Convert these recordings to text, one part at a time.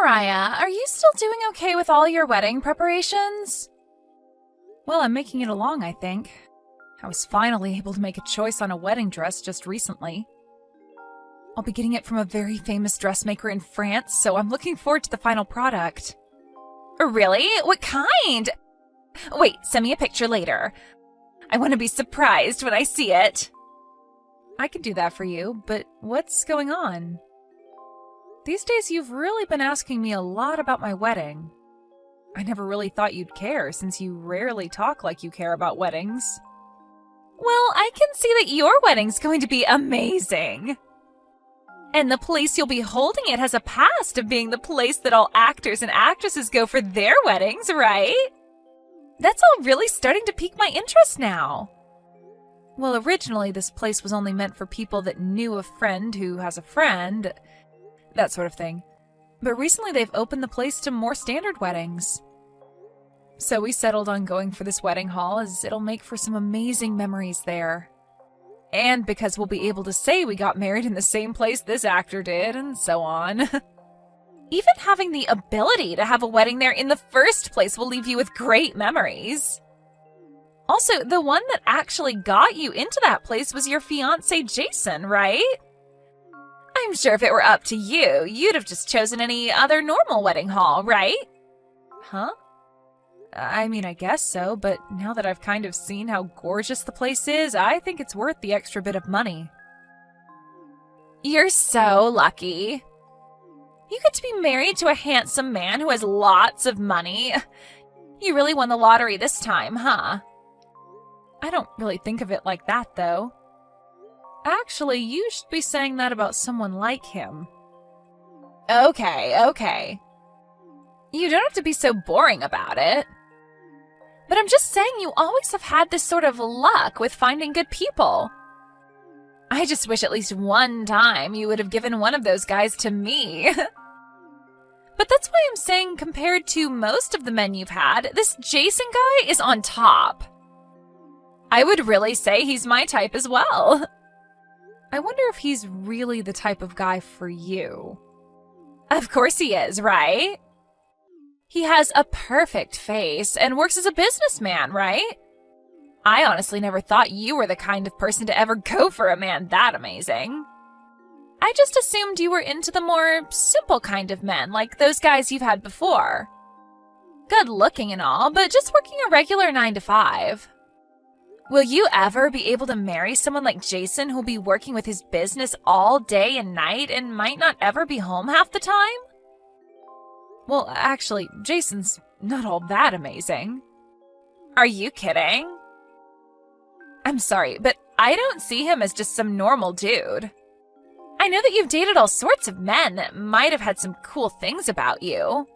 Mariah, are you still doing okay with all your wedding preparations? Well, I'm making it along, I think. I was finally able to make a choice on a wedding dress just recently. I'll be getting it from a very famous dressmaker in France, so I'm looking forward to the final product. Really? What kind? Wait, send me a picture later. I want to be surprised when I see it. I can do that for you, but what's going on? These days you've really been asking me a lot about my wedding. I never really thought you'd care, since you rarely talk like you care about weddings. Well, I can see that your wedding's going to be amazing. And the place you'll be holding it has a past of being the place that all actors and actresses go for their weddings, right? That's all really starting to pique my interest now. Well, originally this place was only meant for people that knew a friend who has a friend, that sort of thing. But recently they've opened the place to more standard weddings. So we settled on going for this wedding hall, as it'll make for some amazing memories there. And because we'll be able to say we got married in the same place this actor did, and so on. Even having the ability to have a wedding there in the first place will leave you with great memories. Also, the one that actually got you into that place was your fiancé, Jason, right? I'm sure if it were up to you, you'd have just chosen any other normal wedding hall, right? Huh? I mean, I guess so, but now that I've kind of seen how gorgeous the place is, I think it's worth the extra bit of money. You're so lucky. You get to be married to a handsome man who has lots of money. You really won the lottery this time, huh? I don't really think of it like that, though. Actually, you should be saying that about someone like him. Okay. You don't have to be so boring about it. But I'm just saying you always have had this sort of luck with finding good people. I just wish at least one time you would have given one of those guys to me. But that's why I'm saying compared to most of the men you've had, this Jason guy is on top. I would really say he's my type as well. I wonder if he's really the type of guy for you. Of course he is, right? He has a perfect face and works as a businessman, right? I honestly never thought you were the kind of person to ever go for a man that amazing. I just assumed you were into the more simple kind of men, like those guys you've had before. Good looking and all, but just working a regular 9 to 5. Will you ever be able to marry someone like Jason who'll be working with his business all day and night and might not ever be home half the time? Well, actually, Jason's not all that amazing. Are you kidding? I'm sorry, but I don't see him as just some normal dude. I know that you've dated all sorts of men that might have had some cool things about you.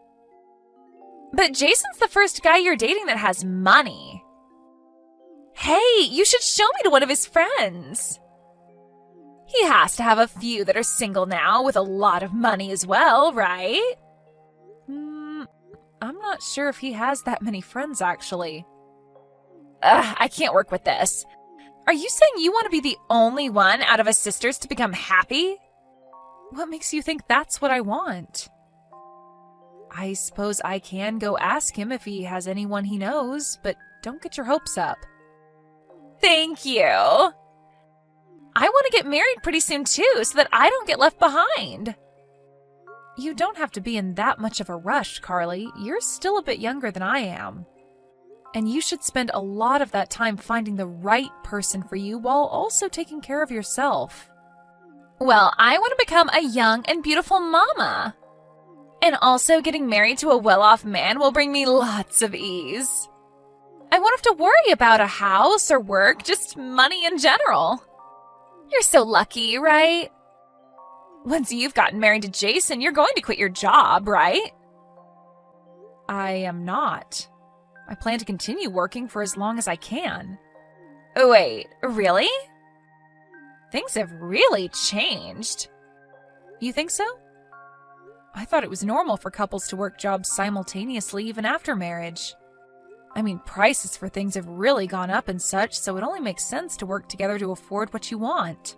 But Jason's the first guy you're dating that has money. Hey, you should show me to one of his friends. He has to have a few that are single now with a lot of money as well, right? I'm not sure if he has that many friends, actually. I can't work with this. Are you saying you want to be the only one out of us sisters to become happy? What makes you think that's what I want? I suppose I can go ask him if he has anyone he knows, but don't get your hopes up. Thank you. I want to get married pretty soon too, so that I don't get left behind. You don't have to be in that much of a rush, Carly. You're still a bit younger than I am. And you should spend a lot of that time finding the right person for you while also taking care of yourself. Well, I want to become a young and beautiful mama. And also getting married to a well-off man will bring me lots of ease. I won't have to worry about a house or work, just money in general. You're so lucky, right? Once you've gotten married to Jason, you're going to quit your job, right? I am not. I plan to continue working for as long as I can. Wait, really? Things have really changed. You think so? I thought it was normal for couples to work jobs simultaneously even after marriage. I mean, prices for things have really gone up and such, so it only makes sense to work together to afford what you want.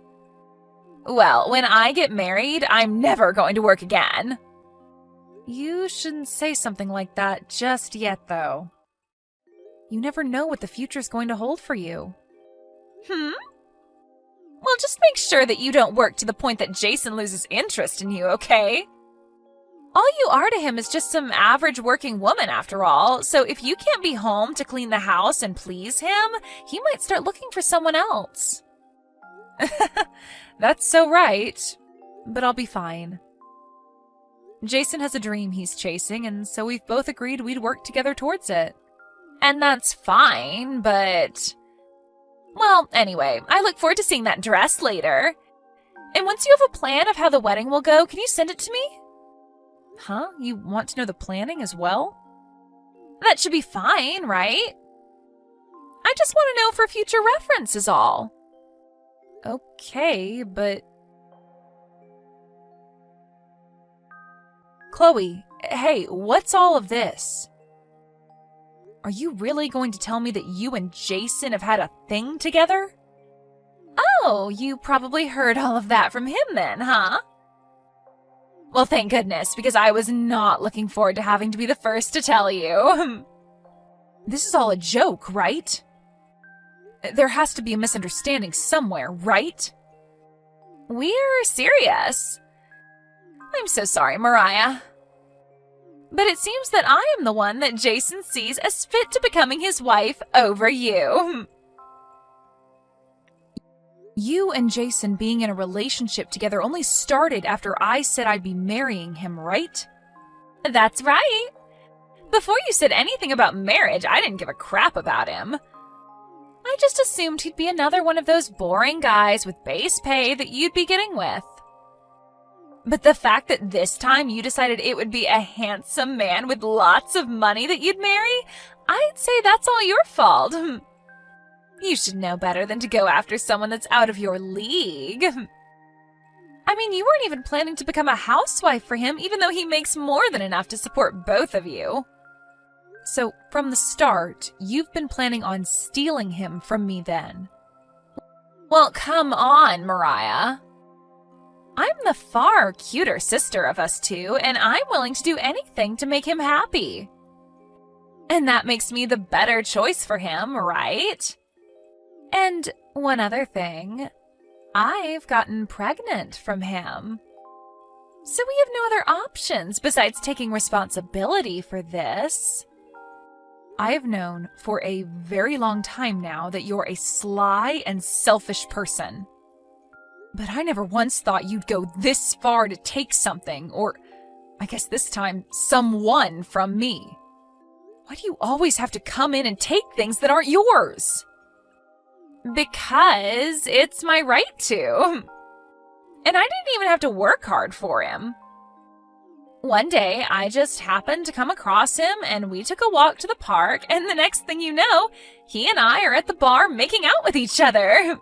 Well, when I get married, I'm never going to work again. You shouldn't say something like that just yet, though. You never know what the future's going to hold for you. Well, just make sure that you don't work to the point that Jason loses interest in you, okay? All you are to him is just some average working woman, after all, so if you can't be home to clean the house and please him, he might start looking for someone else. That's so right, but I'll be fine. Jason has a dream he's chasing, and so we've both agreed we'd work together towards it. And that's fine, but... Well, anyway, I look forward to seeing that dress later. And once you have a plan of how the wedding will go, can you send it to me? Huh? You want to know the planning as well? That should be fine, right? I just want to know for future reference is all. Okay, but... Chloe, hey, what's all of this? Are you really going to tell me that you and Jason have had a thing together? Oh, you probably heard all of that from him then, huh? Well, thank goodness, because I was not looking forward to having to be the first to tell you. This is all a joke, right? There has to be a misunderstanding somewhere, right? We're serious. I'm so sorry, Mariah. But it seems that I am the one that Jason sees as fit to becoming his wife over you. You and Jason being in a relationship together only started after I said I'd be marrying him, right? That's right. Before you said anything about marriage, I didn't give a crap about him. I just assumed he'd be another one of those boring guys with base pay that you'd be getting with. But the fact that this time you decided it would be a handsome man with lots of money that you'd marry, I'd say that's all your fault. You should know better than to go after someone that's out of your league. I mean, you weren't even planning to become a housewife for him, even though he makes more than enough to support both of you. So, from the start, you've been planning on stealing him from me then? Well, come on, Mariah. I'm the far cuter sister of us two, and I'm willing to do anything to make him happy. And that makes me the better choice for him, right? And one other thing, I've gotten pregnant from him. So we have no other options besides taking responsibility for this. I've known for a very long time now that you're a sly and selfish person. But I never once thought you'd go this far to take something, or I guess this time, someone from me. Why do you always have to come in and take things that aren't yours? Because it's my right to. And I didn't even have to work hard for him. One day, I just happened to come across him, and we took a walk to the park, and the next thing you know, he and I are at the bar making out with each other.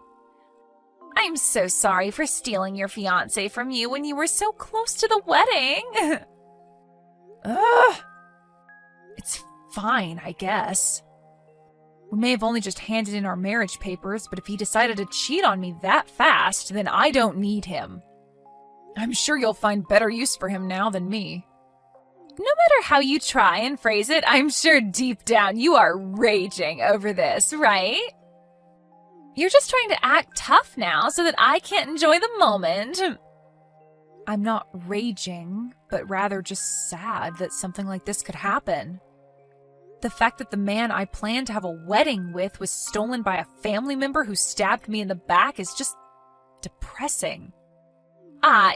I'm so sorry for stealing your fiancé from you when you were so close to the wedding. Ugh. It's fine, I guess. We may have only just handed in our marriage papers, but if he decided to cheat on me that fast, then I don't need him. I'm sure you'll find better use for him now than me. No matter how you try and phrase it, I'm sure deep down you are raging over this, right? You're just trying to act tough now so that I can't enjoy the moment. I'm not raging, but rather just sad that something like this could happen. The fact that the man I planned to have a wedding with was stolen by a family member who stabbed me in the back is just depressing.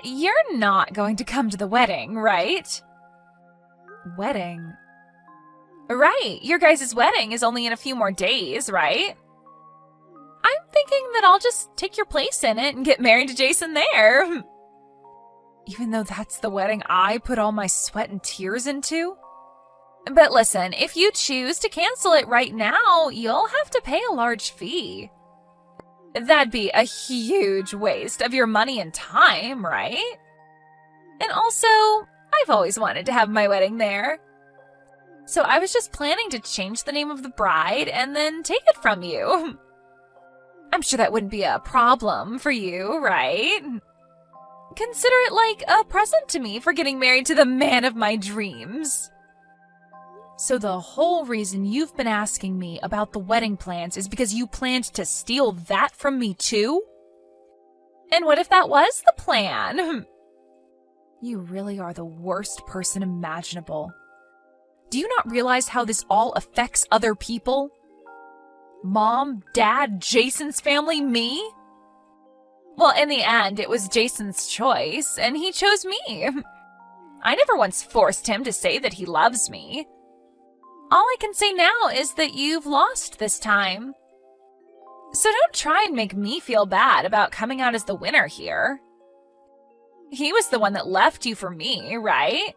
You're not going to come to the wedding, right? Wedding? Right, your guys' wedding is only in a few more days, right? I'm thinking that I'll just take your place in it and get married to Jason there. Even though that's the wedding I put all my sweat and tears into? But listen, if you choose to cancel it right now, you'll have to pay a large fee. That'd be a huge waste of your money and time, right? And also, I've always wanted to have my wedding there. So I was just planning to change the name of the bride and then take it from you. I'm sure that wouldn't be a problem for you, right? Consider it like a present to me for getting married to the man of my dreams. So the whole reason you've been asking me about the wedding plans is because you planned to steal that from me too? And what if that was the plan? You really are the worst person imaginable. Do you not realize how this all affects other people? Mom, Dad, Jason's family, me? Well, in the end, it was Jason's choice, and he chose me. I never once forced him to say that he loves me. All I can say now is that you've lost this time. So don't try and make me feel bad about coming out as the winner here. He was the one that left you for me, right?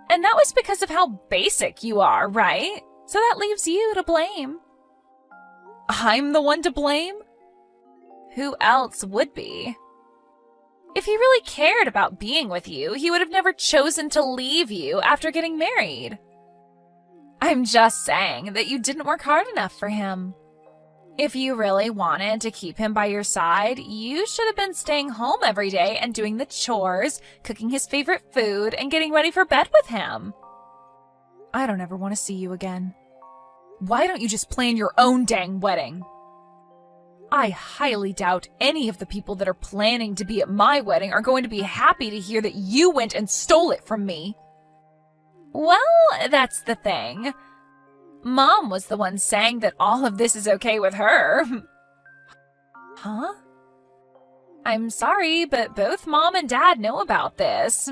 And that was because of how basic you are, right? So that leaves you to blame. I'm the one to blame? Who else would be? If he really cared about being with you, he would have never chosen to leave you after getting married. I'm just saying that you didn't work hard enough for him. If you really wanted to keep him by your side, you should have been staying home every day and doing the chores, cooking his favorite food, and getting ready for bed with him. I don't ever want to see you again. Why don't you just plan your own dang wedding? I highly doubt any of the people that are planning to be at my wedding are going to be happy to hear that you went and stole it from me. Well, that's the thing. Mom was the one saying that all of this is okay with her. Huh? I'm sorry, but both Mom and Dad know about this.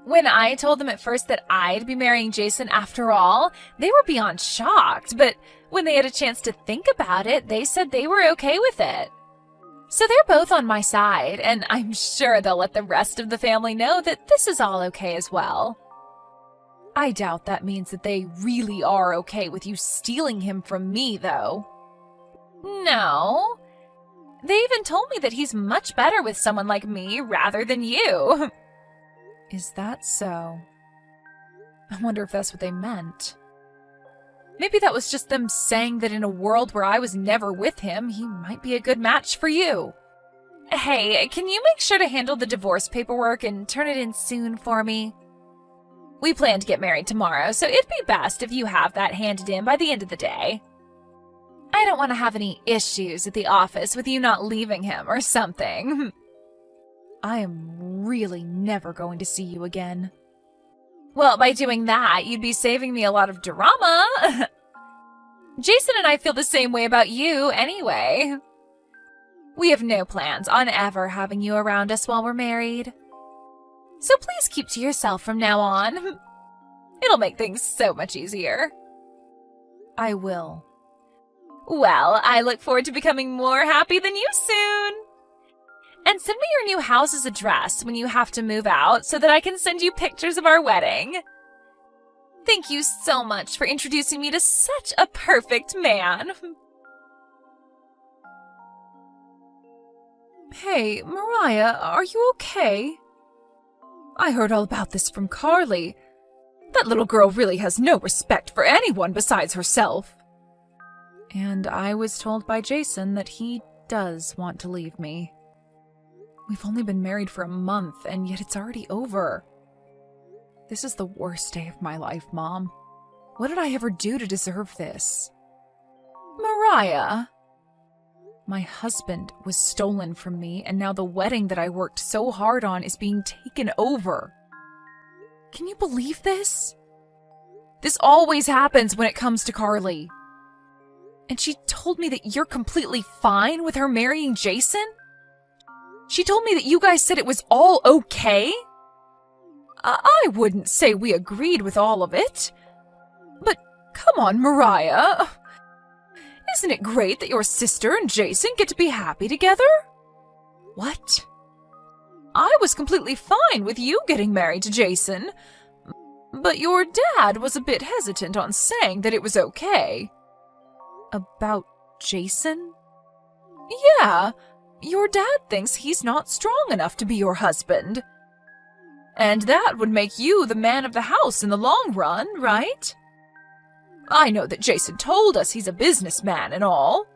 When I told them at first that I'd be marrying Jason after all, they were beyond shocked, but when they had a chance to think about it, they said they were okay with it. So they're both on my side, and I'm sure they'll let the rest of the family know that this is all okay as well. I doubt that means that they really are okay with you stealing him from me, though. No. They even told me that he's much better with someone like me rather than you. Is that so? I wonder if that's what they meant. Maybe that was just them saying that in a world where I was never with him, he might be a good match for you. Hey, can you make sure to handle the divorce paperwork and turn it in soon for me? We plan to get married tomorrow, so it'd be best if you have that handed in by the end of the day. I don't want to have any issues at the office with you not leaving him or something. I am really never going to see you again. Well, by doing that, you'd be saving me a lot of drama. Jason and I feel the same way about you anyway. We have no plans on ever having you around us while we're married. So please keep to yourself from now on. It'll make things so much easier. I will. Well, I look forward to becoming more happy than you soon. And send me your new house's address when you have to move out so that I can send you pictures of our wedding. Thank you so much for introducing me to such a perfect man. Hey, Mariah, are you okay? I heard all about this from Carly. That little girl really has no respect for anyone besides herself. And I was told by Jason that he does want to leave me. We've only been married for a month, and yet it's already over. This is the worst day of my life, Mom. What did I ever do to deserve this? Mariah. My husband was stolen from me, and now the wedding that I worked so hard on is being taken over. Can you believe this? This always happens when it comes to Carly. And she told me that you're completely fine with her marrying Jason? She told me that you guys said it was all okay? I wouldn't say we agreed with all of it. But come on, Mariah. Isn't it great that your sister and Jason get to be happy together? What? I was completely fine with you getting married to Jason, but your dad was a bit hesitant on saying that it was okay. About Jason? Yeah, your dad thinks he's not strong enough to be your husband. And that would make you the man of the house in the long run, right? I know that Jason told us he's a businessman and all,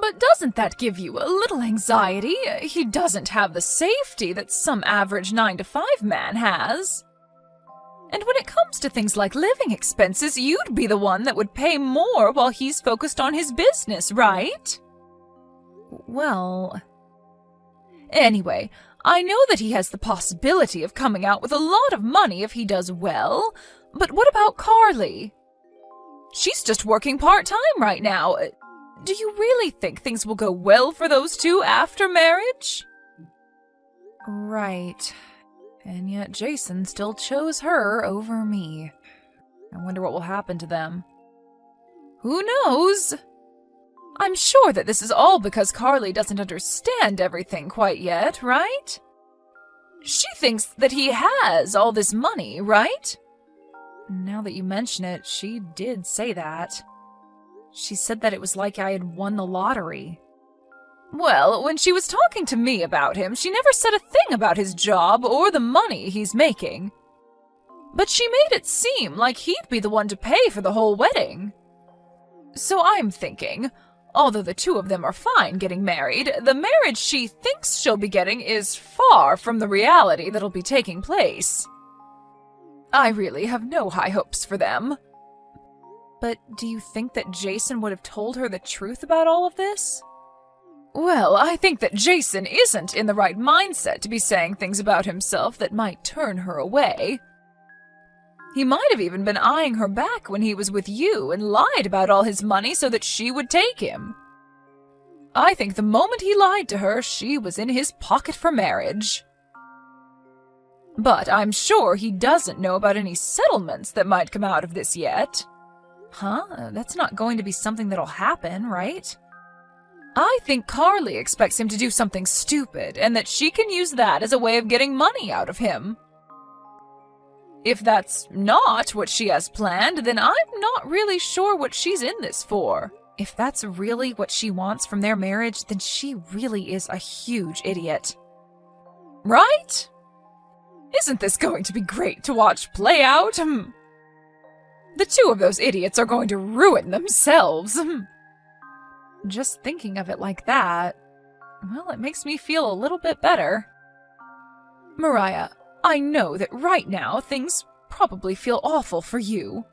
but But doesn't that give you a little anxiety? He doesn't have the safety that some average 9-to-5 man has. And when it comes to things like living expenses, you'd be the one that would pay more while he's focused on his business, right? Well... Anyway, I know that he has the possibility of coming out with a lot of money if he does well, but what about Carly? She's just working part-time right now. Do you really think things will go well for those two after marriage? Right. And yet Jason still chose her over me. I wonder what will happen to them. Who knows? I'm sure that this is all because Carly doesn't understand everything quite yet, right? She thinks that he has all this money, right? Now that you mention it, she did say that. She said that it was like I had won the lottery. Well, when she was talking to me about him, she never said a thing about his job or the money he's making. But she made it seem like he'd be the one to pay for the whole wedding. So I'm thinking, although the two of them are fine getting married, the marriage she thinks she'll be getting is far from the reality that'll be taking place. I really have no high hopes for them. But do you think that Jason would have told her the truth about all of this? Well, I think that Jason isn't in the right mindset to be saying things about himself that might turn her away. He might have even been eyeing her back when he was with you and lied about all his money so that she would take him. I think the moment he lied to her, she was in his pocket for marriage. But I'm sure he doesn't know about any settlements that might come out of this yet. Huh? That's not going to be something that'll happen, right? I think Carly expects him to do something stupid, and that she can use that as a way of getting money out of him. If that's not what she has planned, then I'm not really sure what she's in this for. If that's really what she wants from their marriage, then she really is a huge idiot. Right? Isn't this going to be great to watch play out? The two of those idiots are going to ruin themselves. Just thinking of it like that, well, it makes me feel a little bit better. Mariah, I know that right now things probably feel awful for you.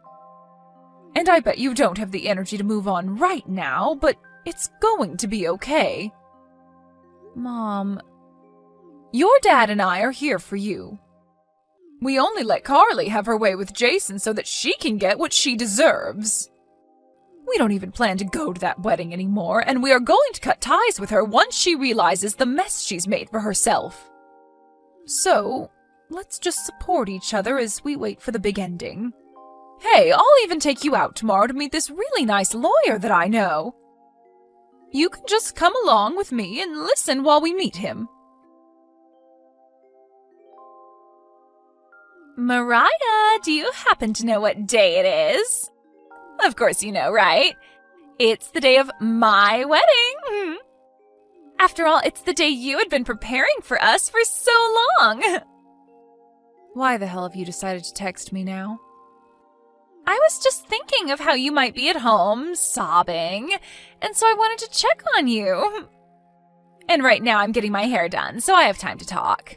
And I bet you don't have the energy to move on right now, but it's going to be okay. Mom, your dad and I are here for you. We only let Carly have her way with Jason so that she can get what she deserves. We don't even plan to go to that wedding anymore, and we are going to cut ties with her once she realizes the mess she's made for herself. So, let's just support each other as we wait for the big ending. Hey, I'll even take you out tomorrow to meet this really nice lawyer that I know. You can just come along with me and listen while we meet him. Mariah, do you happen to know what day it is? Of course you know, right? It's the day of my wedding. After all, it's the day you had been preparing for us for so long. Why the hell have you decided to text me now? I was just thinking of how you might be at home, sobbing, and so I wanted to check on you. And right now I'm getting my hair done, so I have time to talk.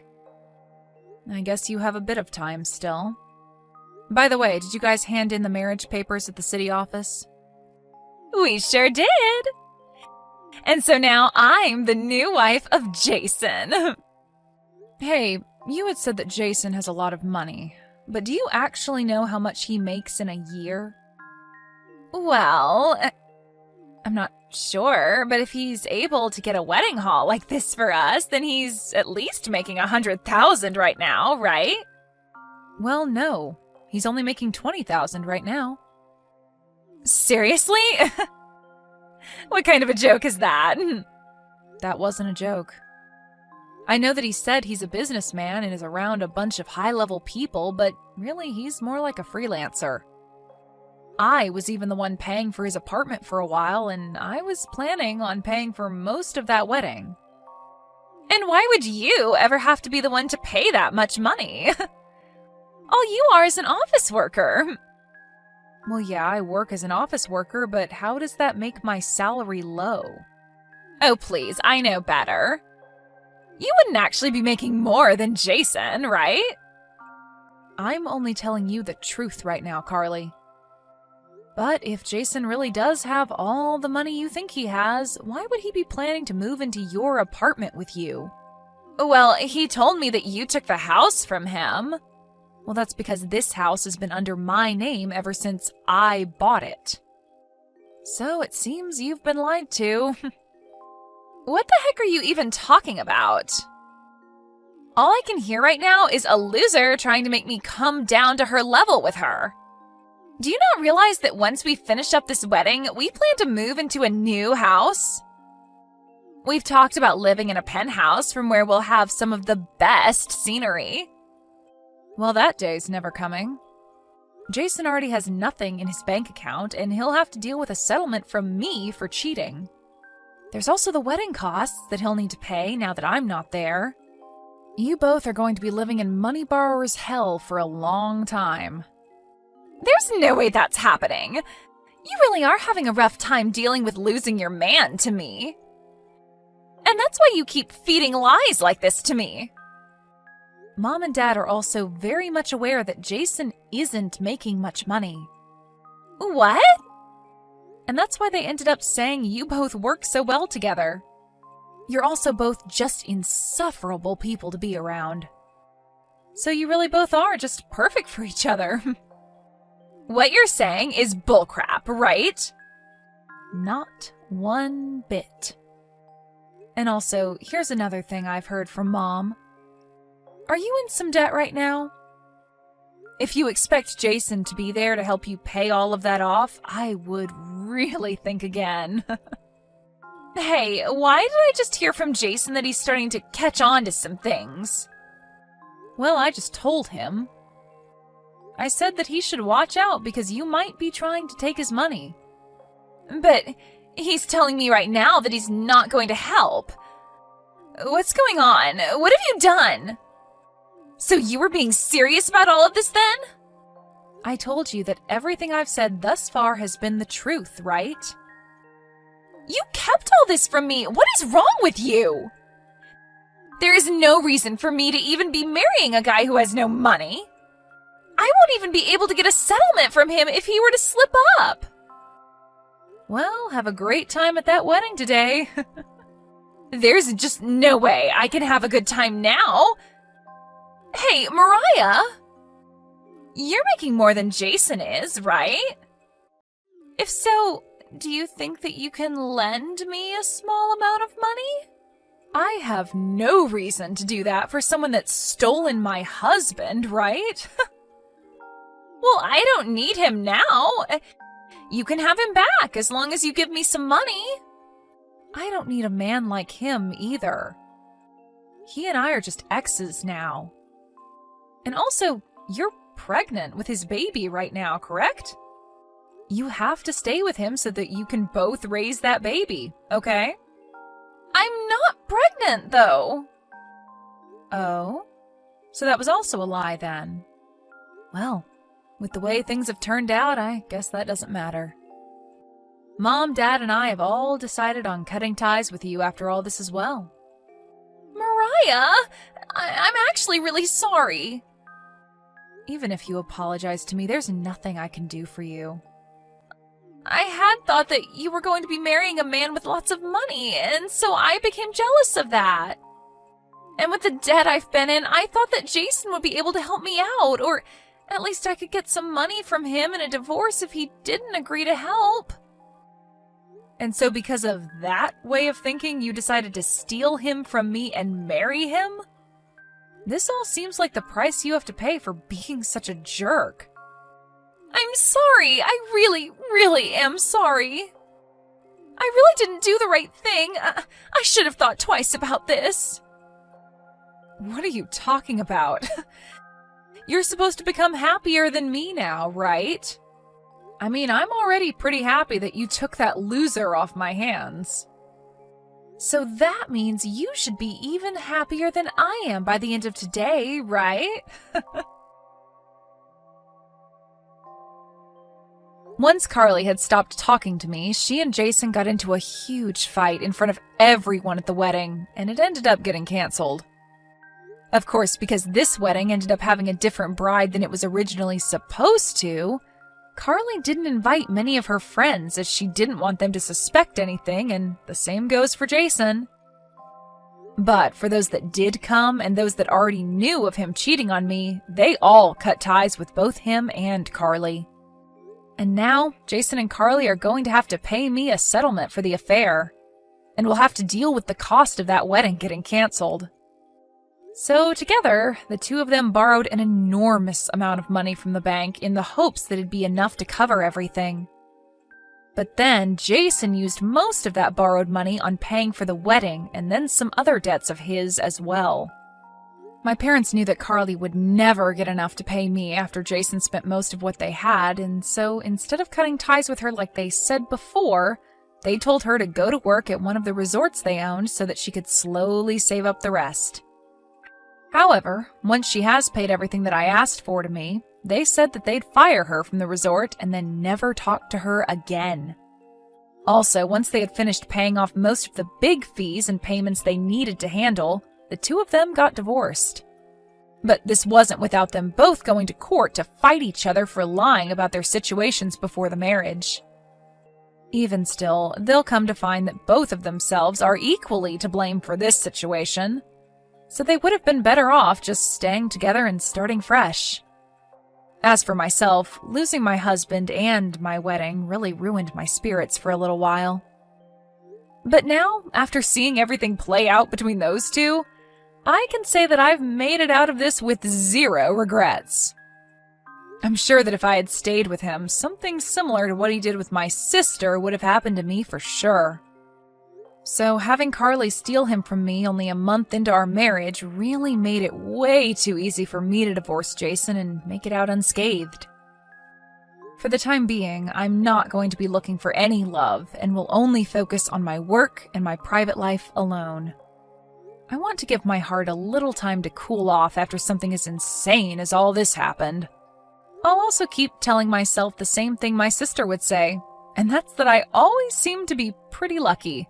I guess you have a bit of time still. By the way, did you guys hand in the marriage papers at the city office? We sure did. And so now I'm the new wife of Jason. Hey, you had said that Jason has a lot of money, but do you actually know how much he makes in a year? Well, I'm not sure, but if he's able to get a wedding hall like this for us, then he's at least making $100,000 right now, right? Well, no. He's only making $20,000 right now. Seriously? What kind of a joke is that? That wasn't a joke. I know that he said he's a businessman and is around a bunch of high-level people, but really he's more like a freelancer. I was even the one paying for his apartment for a while, and I was planning on paying for most of that wedding. And why would you ever have to be the one to pay that much money? All you are is an office worker. Well, yeah, I work as an office worker, but how does that make my salary low? Oh, please, I know better. You wouldn't actually be making more than Jason, right? I'm only telling you the truth right now, Carly. But if Jason really does have all the money you think he has, why would he be planning to move into your apartment with you? Well, he told me that you took the house from him. Well, that's because this house has been under my name ever since I bought it. So it seems you've been lied to. What the heck are you even talking about? All I can hear right now is a loser trying to make me come down to her level with her. Do you not realize that once we finish up this wedding, we plan to move into a new house? We've talked about living in a penthouse from where we'll have some of the best scenery. Well, that day's never coming. Jason already has nothing in his bank account, and he'll have to deal with a settlement from me for cheating. There's also the wedding costs that he'll need to pay now that I'm not there. You both are going to be living in money borrower's hell for a long time. There's no way that's happening. You really are having a rough time dealing with losing your man to me. And that's why you keep feeding lies like this to me. Mom and Dad are also very much aware that Jason isn't making much money. What? And that's why they ended up saying you both work so well together. You're also both just insufferable people to be around. So you really both are just perfect for each other. What you're saying is bullcrap, right? Not one bit. And also, here's another thing I've heard from Mom. Are you in some debt right now? If you expect Jason to be there to help you pay all of that off, I would really think again. Hey, why did I just hear from Jason that he's starting to catch on to some things? Well, I just told him. I said that he should watch out because you might be trying to take his money. But he's telling me right now that he's not going to help. What's going on? What have you done? So you were being serious about all of this then? I told you that everything I've said thus far has been the truth, right? You kept all this from me. What is wrong with you? There is no reason for me to even be marrying a guy who has no money. I won't even be able to get a settlement from him if he were to slip up. Well, have a great time at that wedding today. There's just no way I can have a good time now. Hey, Mariah! You're making more than Jason is, right? If so, do you think that you can lend me a small amount of money? I have no reason to do that for someone that's stolen my husband, right? Well, I don't need him now. You can have him back as long as you give me some money. I don't need a man like him either. He and I are just exes now. And also, you're pregnant with his baby right now, correct? You have to stay with him so that you can both raise that baby, okay? I'm not pregnant, though. Oh? So that was also a lie, then. Well, with the way things have turned out, I guess that doesn't matter. Mom, Dad, and I have all decided on cutting ties with you after all this as well. Mariah, I'm actually really sorry. Even if you apologize to me, there's nothing I can do for you. I had thought that you were going to be marrying a man with lots of money, and so I became jealous of that. And with the debt I've been in, I thought that Jason would be able to help me out, or at least I could get some money from him in a divorce if he didn't agree to help. And so because of that way of thinking, you decided to steal him from me and marry him? This all seems like the price you have to pay for being such a jerk. I'm sorry. I really, really am sorry. I really didn't do the right thing. I should have thought twice about this. What are you talking about? You're supposed to become happier than me now, right? I mean, I'm already pretty happy that you took that loser off my hands. So that means you should be even happier than I am by the end of today, right? Once Carly had stopped talking to me, she and Jason got into a huge fight in front of everyone at the wedding, and it ended up getting canceled. Of course, because this wedding ended up having a different bride than it was originally supposed to, Carly didn't invite many of her friends as she didn't want them to suspect anything, and the same goes for Jason. But for those that did come and those that already knew of him cheating on me, they all cut ties with both him and Carly. And now, Jason and Carly are going to have to pay me a settlement for the affair, and we'll have to deal with the cost of that wedding getting canceled. So together, the two of them borrowed an enormous amount of money from the bank in the hopes that it'd be enough to cover everything. But then, Jason used most of that borrowed money on paying for the wedding and then some other debts of his as well. My parents knew that Carly would never get enough to pay me after Jason spent most of what they had, and so instead of cutting ties with her like they said before, they told her to go to work at one of the resorts they owned so that she could slowly save up the rest. However, once she has paid everything that I asked for to me, they said that they'd fire her from the resort and then never talk to her again. Also, once they had finished paying off most of the big fees and payments they needed to handle, the two of them got divorced. But this wasn't without them both going to court to fight each other for lying about their situations before the marriage. Even still, they'll come to find that both of themselves are equally to blame for this situation. So they would have been better off just staying together and starting fresh. As for myself, losing my husband and my wedding really ruined my spirits for a little while. But now, after seeing everything play out between those two, I can say that I've made it out of this with zero regrets. I'm sure that if I had stayed with him, something similar to what he did with my sister would have happened to me for sure. So having Carly steal him from me only a month into our marriage really made it way too easy for me to divorce Jason and make it out unscathed. For the time being, I'm not going to be looking for any love and will only focus on my work and my private life alone. I want to give my heart a little time to cool off after something as insane as all this happened. I'll also keep telling myself the same thing my sister would say, and that's that I always seem to be pretty lucky.